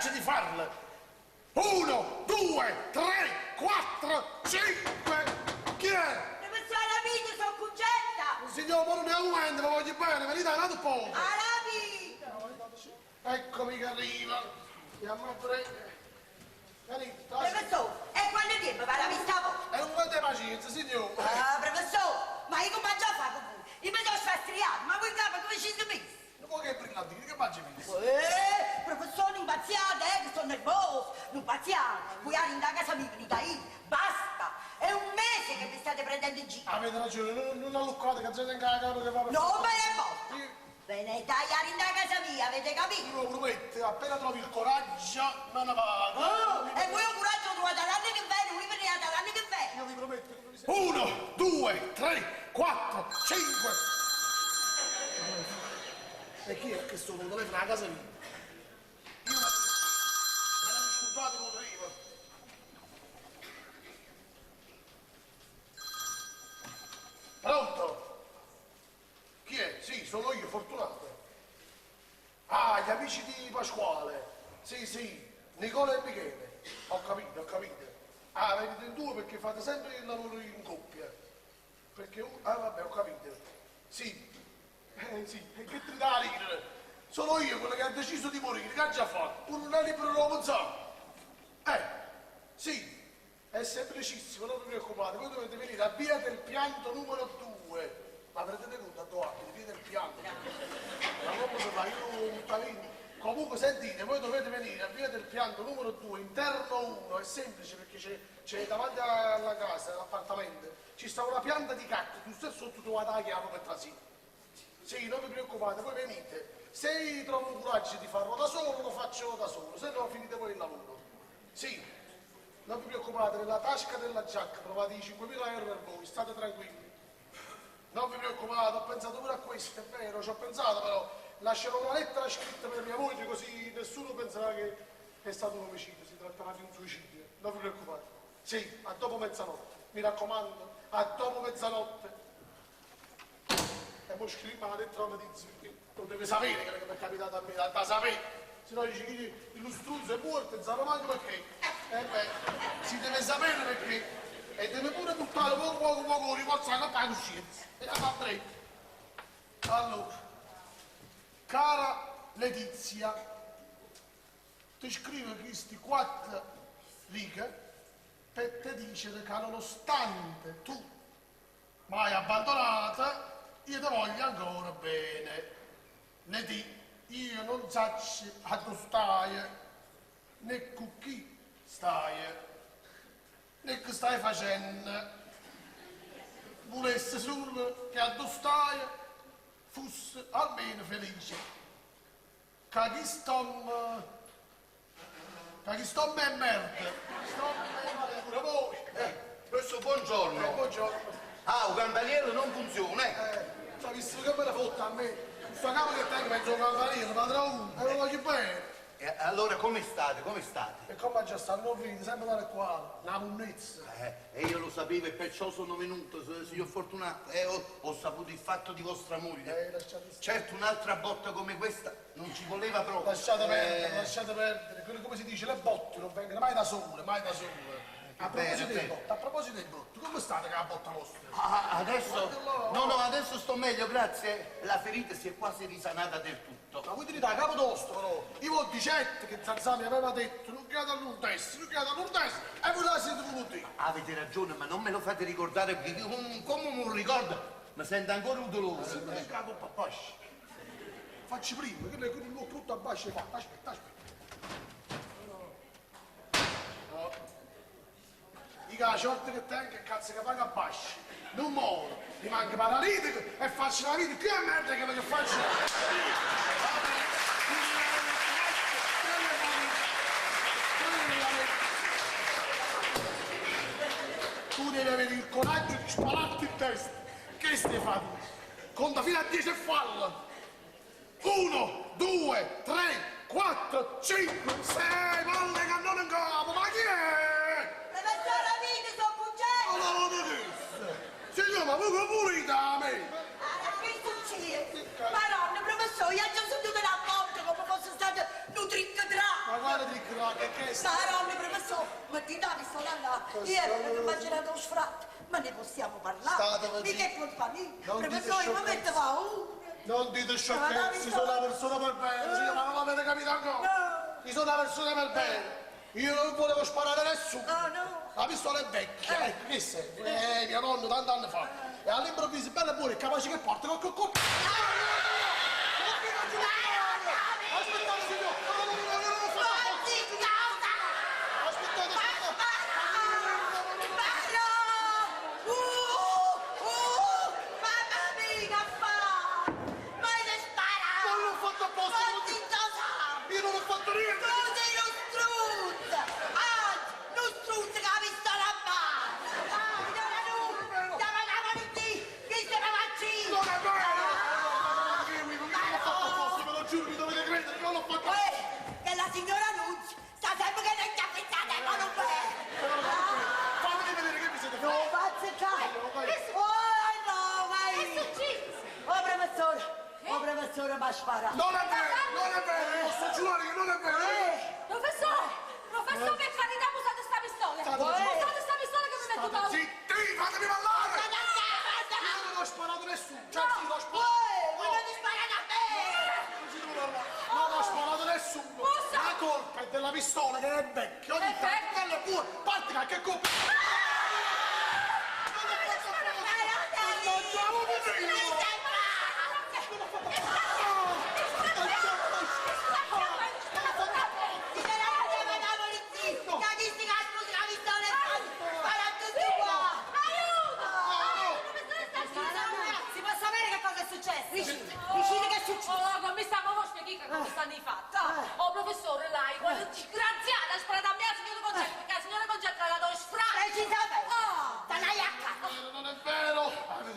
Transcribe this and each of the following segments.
coraggio di farle. 1, 2, 3, 4, 5. Chi è? Professore Rapito, sono Concetta. Signor, ma non è un momento, ma voglio bene, venite un po'. Rapito. Eccomi che arriva. Andiamo a prendere. Venite, Professore, e quando tempo va la vista voi? è un po' di pazienza, signor. Ah, professore, ma io come già fa con voi? Io mi sono sfastriato, ma voi capo come ci siete messi? Non può che brillantini, che mangi messo? Professore, non impazziate, che sono nervoso, non impazziate. Voi andate a casa mia, venite io, basta. È un mese che mi state prendendo in giro. Avete ragione, non alluccate che gente in capo che va per... Non me ne importa. Venite a casa mia, avete capito? Lo prometto, appena trovi il coraggio, non ne pago. E voi un coraggio lo trovate all'anno che viene, voi veniate all'anno che viene. Io vi prometto che non vi sento. 1, 2, 3, 4, 5. E chi è che sono venuto lei fra la casa mia? Io me la scusate come prima. Pronto? Chi è? Sì, sono io, Fortunato. Ah, gli amici di Pasquale. Sì, Nicola e Michele. Ho capito. Ah, venite in due perché fate sempre il lavoro in coppia. Perché vabbè, ho capito. Sì, e che ti dà ridere? Sono io quello che ha deciso di morire, che ha già fatto. Un libero non so. Sì, è semplicissimo, non vi preoccupate. Voi dovete venire a Via del Pianto numero 2. Ma avrete tenuto a due Via del Pianto. Ma come si fa? Io Muttavini. Comunque sentite, voi dovete venire a Via del Pianto numero 2, interno 1, è semplice perché c'è davanti alla casa, all'appartamento, ci sta una pianta di cactus e sotto trovate la chiave per trasì. Sì, non vi preoccupate, voi venite. Se trovo un coraggio di farlo da solo, lo faccio da solo, se no finite voi il lavoro. Sì, non vi preoccupate, nella tasca della giacca trovate i 5.000 euro per voi, state tranquilli. Non vi preoccupate, ho pensato pure a questo, è vero, ci ho pensato, però lascerò una lettera scritta per mia moglie così nessuno penserà che è stato un omicidio, si tratterà di un suicidio. Non vi preoccupate. Sì, a dopo mezzanotte, mi raccomando, a dopo mezzanotte. E poi scriviamo la lettera di zio, lo deve sapere che mi è capitato a me, da sapere. Se no dice che lo struzzo è morto e non manco perché. Si deve sapere perché. E deve pure buttare poco rimorso la coppa coscienza. E la fa tre. Allora, cara Letizia, ti scrivo questi 4 righe per te dice che nonostante tu mi hai abbandonata, io ti voglio ancora bene. Ne di, io non so a dove stai, né con chi stai, né che stai facendo. Volessi solo che a dove stai fosse almeno felice. Che chi sto me merda. Sto me pure voi. Questo buongiorno. Buongiorno. Ah, un campanello non funziona, Ho visto che me ne fotta a me. Questo capo che tengo mezzo campanile, padrone, e lo voglio bene. E allora come state? E come già stanno finiti, sempre dalle qua, una munnezza. E io lo sapevo e perciò sono venuto, signor Fortunato. Ho saputo il fatto di vostra moglie. Lasciate stare. Certo, un'altra botta come questa non ci voleva proprio. Lasciate perdere. Quello come si dice, le botte non vengono mai da sole, A proposito dei botti, come state con la botta vostra? Adesso? No, adesso sto meglio, grazie. La ferita si è quasi risanata del tutto. Ma voi dite a capo tosto, però. I voti certi che Zanzani aveva detto, non chiedete all'Urdes, e voi la siete venuti. Avete ragione, ma non me lo fate ricordare perché come non ricordo, mi sento ancora un dolore. Il capo a basci. Facci prima, che l'ho brutto a basci fatto. Aspetta. No. Dica la sorte che tengo che cazzo che paga a basci. Non muoio, rimango paralitico e faccio la vita più a merda che faccio. Tu devi avere il coraggio di spararti in testa. Che stai facendo? Conta fino a 10 e fallo. 1, 2, 3, 4, 5, 6, palle cannone in capo, ma chi è? Professore Rapito, sono Concetta. Ma non lo disse! Signor, ma voi pure da me! Che succede? Madonna, professore, io ho già sentito la morte come fosse stato nutrito tra. Ma guarda di ti dà pistola là. Io ho immaginato lo sfratto, ma ne possiamo parlare. Mica è colpa mia. Professore, ma mette paura. Non dite sciocchezze, sono una persona per bene, signora, non l'avete capito ancora. Io sono una persona per bene. Io non volevo sparare a nessuno. La pistola è vecchia, che sei? Mio nonno tanti anni fa. E all'improvviso, bella e buona, è capace che porta qualche colpo. Aspettate, signor! Ma spara. Non è vero, posso giurare che non è vero. Professore, per carità, usate sta pistola. Usate sta pistola che mi metto paura. Zitti, fatemi parlare. Io non ho sparato a nessuno. Cioè, sì, l'ho sparato. Volete sparare a me? Non ho sparato a nessuno. La colpa è della pistola che è vecchia. Ogni tanto è buona. Parti che colpa. Oh, professore, lei, quella disgraziata ha sparato a me, signora Concetta, perché la signora Concetta l'ha dato sfratto. Stai a casa. Non è vero.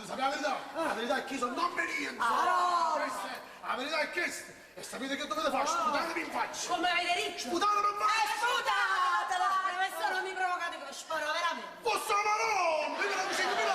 Sapete la verità? La verità è che io sono non veniente. La verità è questa. E sapete che dovete fare? Sputatevi in faccia. Come avete riccio? Sputatemi in faccia. Sputatela! Professore, non mi provocate che lo sparo veramente. Posso ma no! Io non mi sento più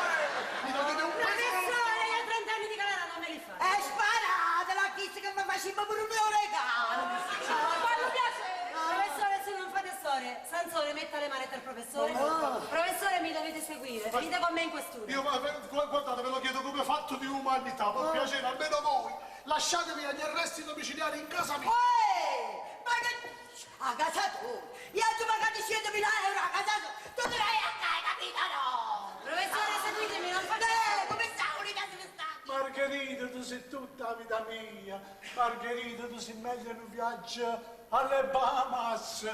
mi togliete un pezzo. Professore, io 30 anni di galera non me li fa. Sparatela, chi che mi faceva pure un mio regalo. Quando piace. Professore, se non fate storie, Sansone metta le manette al professore. Professore, mi dovete seguire. Venite con me in questura. Io, guardate, ve lo chiedo come fatto di umanità, per piacere, almeno voi. Lasciatemi agli arresti domiciliari in casa mia. Ma che... A casa tu? Io ti ho pagato 100.000 euro a casa tu. Tu te l'hai a casa, capito no? Professore, seguitemi, non fate Come sta un'idea di quest'anno? Margherita, tu sei tutta la vita mia. Margherita, tu sei meglio in un viaggio alle Bahamas.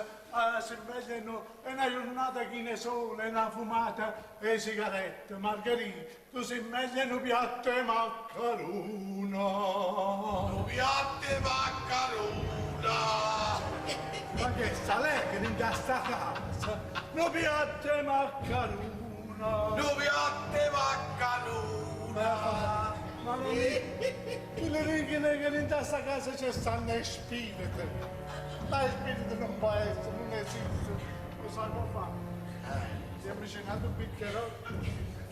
Sei meglio in una giornata che ne sole, una fumata e sigarette. Margherita, tu sei meglio in un piatto e maccaruna. Un piatto e maccaruna. Ma che sta lei che non da sta casa? Un piatto e maccaruna. Un piatto e maccaruna. Ma non le ringhe che in questa casa ci stanno i spiriti. Ma il spirito non può essere, non esiste. Lo sanno fare. Siamo cenato un bicchiere.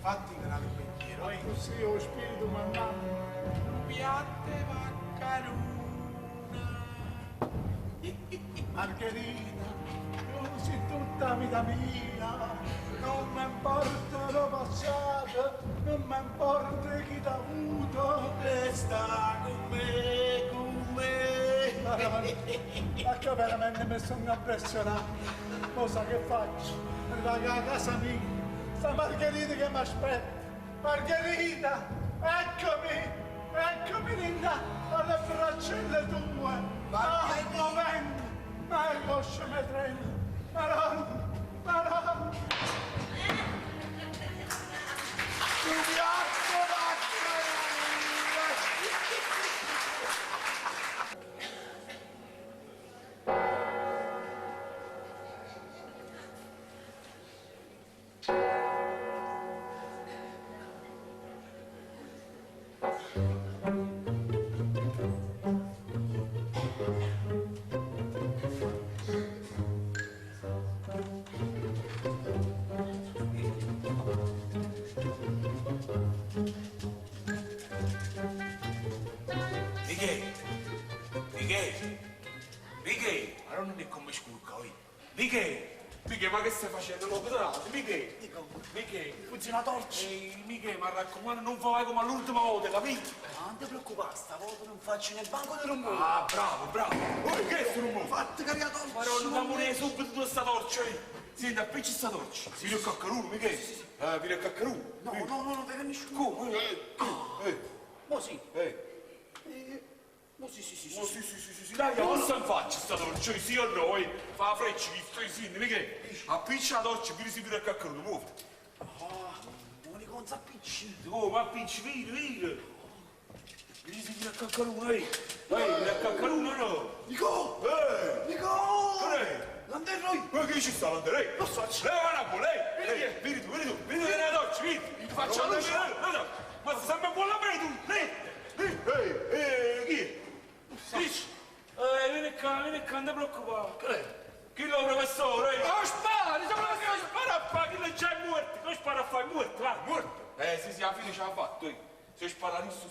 Fatti che un bicchiere. Così lo spirito mandato. Un piatto e maccaruna. Margherita, tu sei tutta la vita mia. Non mi importa lo passato, non mi importa chi t'ha avuto. Resta con me, con me. Ma che veramente mi sono impressionato. Cosa che faccio? Arrivo a casa mia, sta Margherita che mi aspetta. Margherita, eccomi Linda, alle braccelle tue. Un momento, ma il coscio mi trema. Maronna. Un piatto e maccaruna. Michele, ma non è come scurca, oi. Michele, Michele, ma che stai facendo? L'ho trovato, Michele. Michele. Puzzi una torcia. Ehi, Michele, ma raccomando, non fai come all'ultima volta, capito? Non ti preoccupare, stavolta non faccio nel banco del rumore. Ah, bravo, bravo. Oh, che è sto rumore? Fatti caricare la torcia. Maronna, dammi subito tu sta torcia, Senti, appicci sta torcia. Si viene a caccaruno, Michele? Viene a caccaruno. No, non vede nessuno. Come? Mo sì. Oh, sì. Dai, cosa in faccia sta torcia? Sì o no? Fa la freccia, che stai sentendo, Michele? Appiccia la torcia, si viene a caccaruno, muoviti. Non li conza appicci. Oh, ma appicci, vieni. Vieni si viene a caccaruno, vieni a caccaruno, no? Nico! L'andè noi! Ma che ci sta l'andere? Lo so, Vieni tu, nella doccia, vieni! Ti faccio la luce! No, ma stai sempre buona a me, tu! Chi è? Dici? Vieni qua, non ti preoccupare. Chi è il professore? Oh, spara! Spara a fare, chi già è morto! Non spara a fare, è morto, va! Morto? Sì, alla fine ce l'ha fatto, Se spara adesso,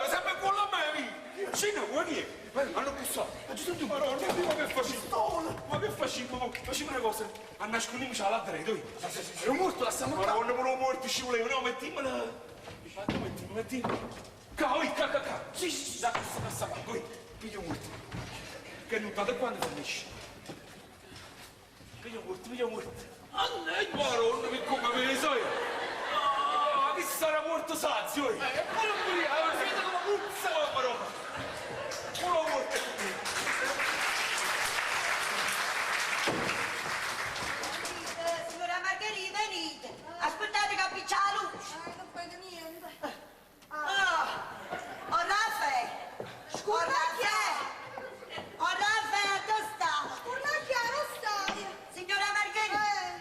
sempre buona a me, Cina, vuoi chi è? Hanno bussato. Ma ci sono tu, Maronna, ma che facciamo? Ma che facciamo? Facciamo una cosa. A nascondiamoci alla dreta, Ero morto, la stiamo qua. Maronna, non morti, scivoleva. No, mettimela. Mettimela. Ca. Sì. Da questa parte, piglio morto. Che non da quando finisce? Piglio morto. Maronna, che come me ne so io. Chi sarà morto sazio? E poi non mi vedete come puzza, Maronna. Signora Margherita, venite. Aspettate che appiccia la luce. Non vedo niente. Raffaele. Dove sta? Non stai. Signora Margherita,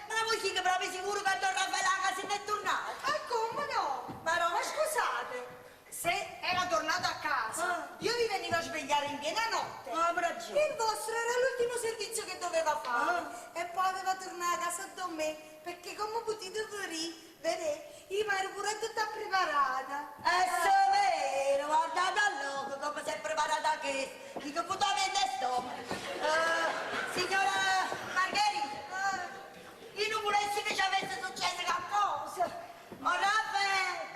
ma voi siete proprio sicuro che Don Raffaele a casa non è tornato? Come no? Ma no. Ma scusate, se era tornato a casa, io vi venivo a svegliare in piena notte. Il vostro era l'ultimo servizio che doveva fare. E poi aveva tornato a casa da me, perché come potete vedere, io mi ero pure tutta preparata. Vero, guardate all'occhio come si è preparata che poteva vendere stomaco. Signora Margherita, io non volessi che ci avesse successo qualcosa. Raffaele!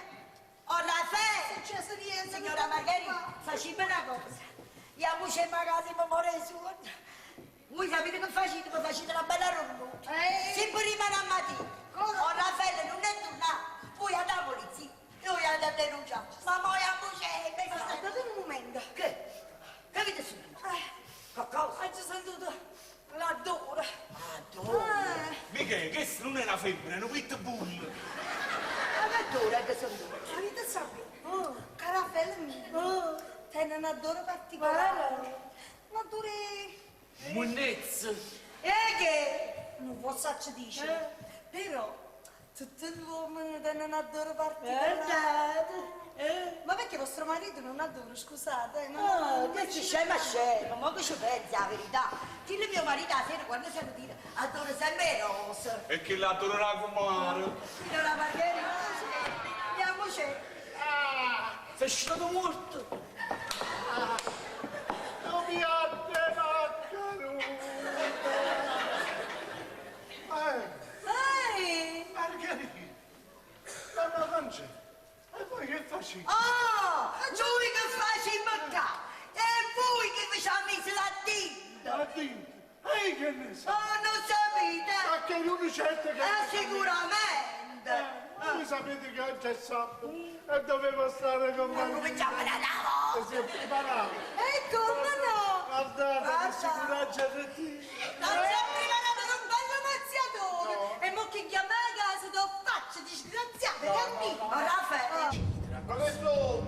È successo niente. Signora Margherita, facciamo una cosa. Andiamo in magazine per morire su. Voi sapete che facete? Mi facete una bella ronda. Sempre rimane a mattina. Raffaele non è tornato. Voi andate alla polizia. Noi andiamo a denunciare. Ma poi Aspettate un momento. Che avete sentito? Qualcosa? Ho sentito l'adoro. Michele, questa non è una femmina, è un pitbull. Adoro che sono io. Avete saputo? Caravelle mio. Tiene un adoro particolare. Un adoro... Munnezza. Che? Non posso dire. Però... Tutti gli uomini hanno un adoro particolare. Ma perché vostro marito non adora, scusate? Che ci scema, ma che ci pensi la verità? Chi il mio marito a sera quando si dire adoro sempre rosa. E che l'adorerà comare? Signora Margherita, andiamoci. Sei stato morto. Non mi Margherita, ma non c'è. E poi che facci? Lui che fa il mercato. E voi che vi ci ha messo la tinta. La tinta? Che ne sa? Non sapete? Ma che non certo che... Sicuramente. Voi sapete che oggi è sabato e dovevo stare con me. Cominciamo da lavoro. E si è preparato. E come no? Guardate, che sicurezza RT. Non c'è preparato per un bello mazziatore. E mo che chiama a casa do faccia disgraziate, capito? Raffaele. Professore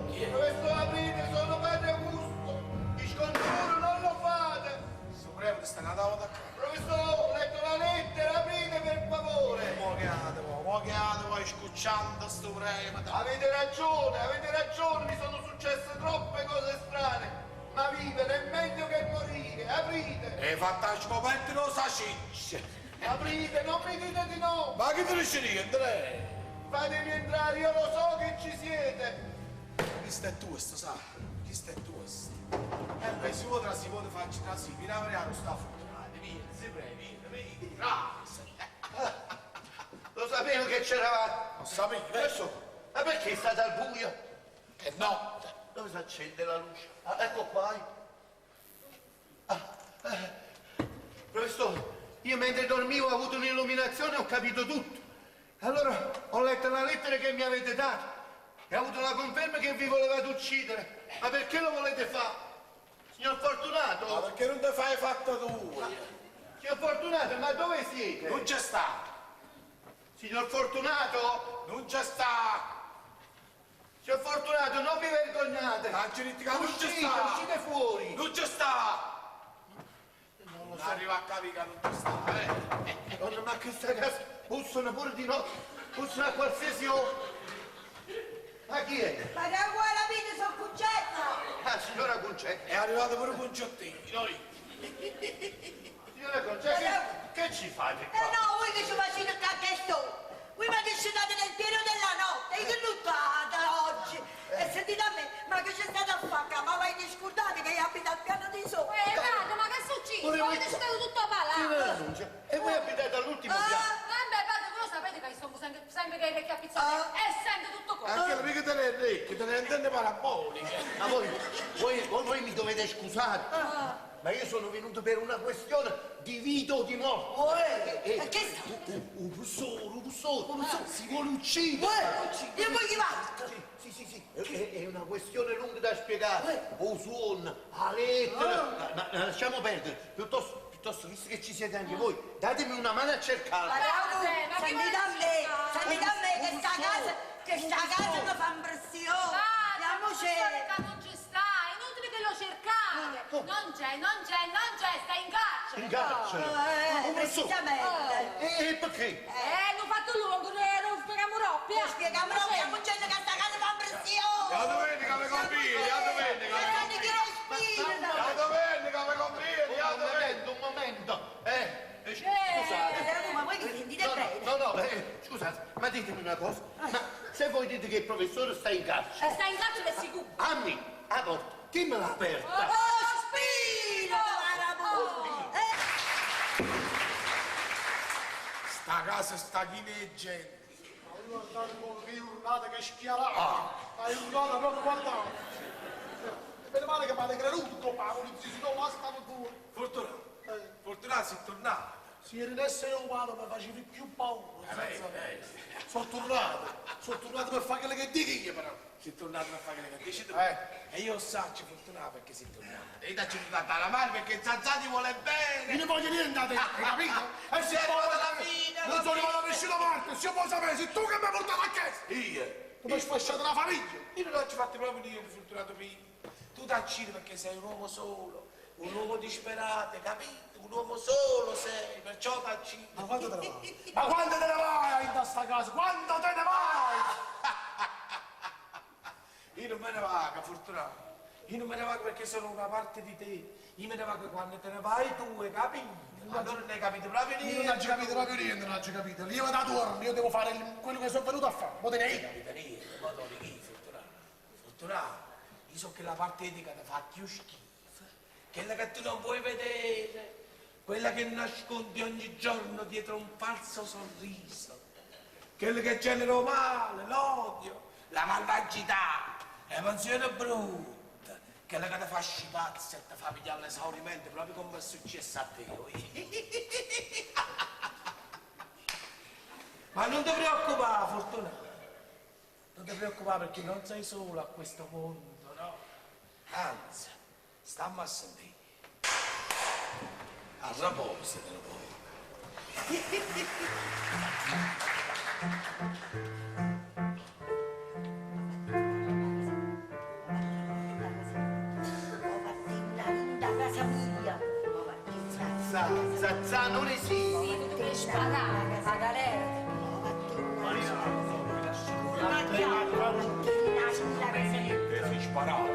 aprite, sono Padre Augusto. Vi scongiuro, non lo fate. Supremo, ti sta andando da qua. Professore, ho letto la lettera, aprite per favore. Muochiate voi scucciando Supremo. Avete ragione, mi sono successe troppe cose strane. Ma vivere è meglio che morire, aprite. E fantasma per non sa ciccia. Aprite, non mi dite di no. Ma che te ne scegli, Andrea? Fatemi entrare, io lo so che ci siete. Questo è tuo, sa? Questo è tuo. Si può fare trasì, mi lavoriamo sta fortunata. vieni, si previ, vieni, grazie. Lo sapevo che c'eravate. Lo sapevi, adesso? Ma perché state al buio? È notte. Dove si accende la luce? Ah, ecco qua. Professore, io mentre dormivo ho avuto un'illuminazione e ho capito tutto. Allora ho letto la lettera che mi avete dato e ho avuto la conferma che vi volevate uccidere. Ma perché lo volete fare? Signor Fortunato? Ma perché non te fai fatto tu? Signor Fortunato, ma dove siete? Non c'è sta. Signor Fortunato? Non c'è sta. Signor Fortunato, non vi vergognate! Angelica, non c'è Uscite, sta. uscite fuori! Non c'è sta. Non arriva a capire che non c'è sta. Donna, ma che sta casa? Bussano pure di notte, bussano a qualsiasi ora. Ma chi è? Ma che vuoi la vita, sono Concetta! Ah, signora Concetta. È arrivato pure Conciottini, noi. Signora Concetta, che ci fate qua? No, voi che ci facete qua che sto? Voi mi destinate nel pieno della notte, e che luttate oggi? E sentite a me, ma che c'è stato a fare? Ma vai scordate che io abito al piano di sopra? Nato, ma che succede? Pure Avete voi- stato tutto a Sì, me parlare. la denuncia. E voi abitate all'ultimo piano. Vabbè, padre, voi lo sapete che io sono sempre che le chiappizzate e sento tutto qua. Anche le mica te le ricche, te le antenne paraboliche. Ma voi mi dovete scusare. Ma io sono venuto per una questione di vita o di morte. E che sta? Un professore, si vuole uccidere. Io poi chi va? Sì, è una questione lunga da spiegare. O suona, a lettera. Ma lasciamo perdere. Piuttosto, visto che ci siete anche voi, datemi una mano a cercare. Sentite a me, che sta casa mi fa impressione. Che non ci sta, è inutile che lo cercate. Non c'è, sta in carcere. In carcere. Precisamente. E perché? Non fatto lungo, non spieghiamo roppia. Spiegami, non c'è che sta casa fa impressione. La domenica mi conviene, la domenica. La domenica mi conviene, Un momento. Ma voi che sentite bene? No, scusate, ma ditemi una cosa. Ma se voi dite che il professore sta in carcere, Sta in carcere è sicuro. Anni, la porta, chi me l'ha aperta? Oh, Spino! Sta casa sta chineggiando. Che urlata che schiarata! Hai urlata proprio guardando! Meno male che mi avete creduto, ma la polizia si dove stanno fuori! Fortunato si è tornato. Se eri essere umano mi facevi più paura, senza me. Sono tornato per fare quello che dico io però. Si è tornato a fare le che dici tu. Eh. E io saggio Fortunato perché si è tornato. E dacci data la mano perché Zanzà ti vuole bene. Io non voglio niente da te, hai capito? E se Sei poi arrivato alla fine, non sono arrivato a nessuna parte, se io può sapere, sei tu che mi hai portato a casa! Io? Tu mi hai sfasciato la famiglia! Io non ci fatto proprio niente, Fortunato prima. Tu t'accidi perché sei un uomo solo, un uomo disperato, capito? Un uomo solo sei, perciò t'accidi. Ma quando te ne vai? Ma quando te ne vai in sta casa? Quando te ne vai? Io non me ne vago, Fortunato. Io non me ne vago perché sono una parte di te. Io me ne vago quando te ne vai tu, hai capito? Allora non hai capito proprio Io niente. non ho capito proprio niente, non ho capito. Io da torno, io devo fare quello che sono venuto a fare. Mo te ne Hai vai. capito niente, ma tu chi, Fortunato? Fortunato, io so che la parte etica ti fa più schifo. Quella che tu non puoi vedere. Quella che nascondi ogni giorno dietro un falso sorriso. Quella che genera il male, l'odio, la malvagità, le mansioni brutte. Quella che ti fa scipazzi e ti fa pigliare l'esaurimento proprio come è successo a te. Ma non ti preoccupare, Fortunato. Non ti preoccupare perché non sei solo a questo mondo, no? Anzi, stammi a sentire. A raposo te lo puoi. Zazza non esiste. Devi sparare. La galera. Sei sparato,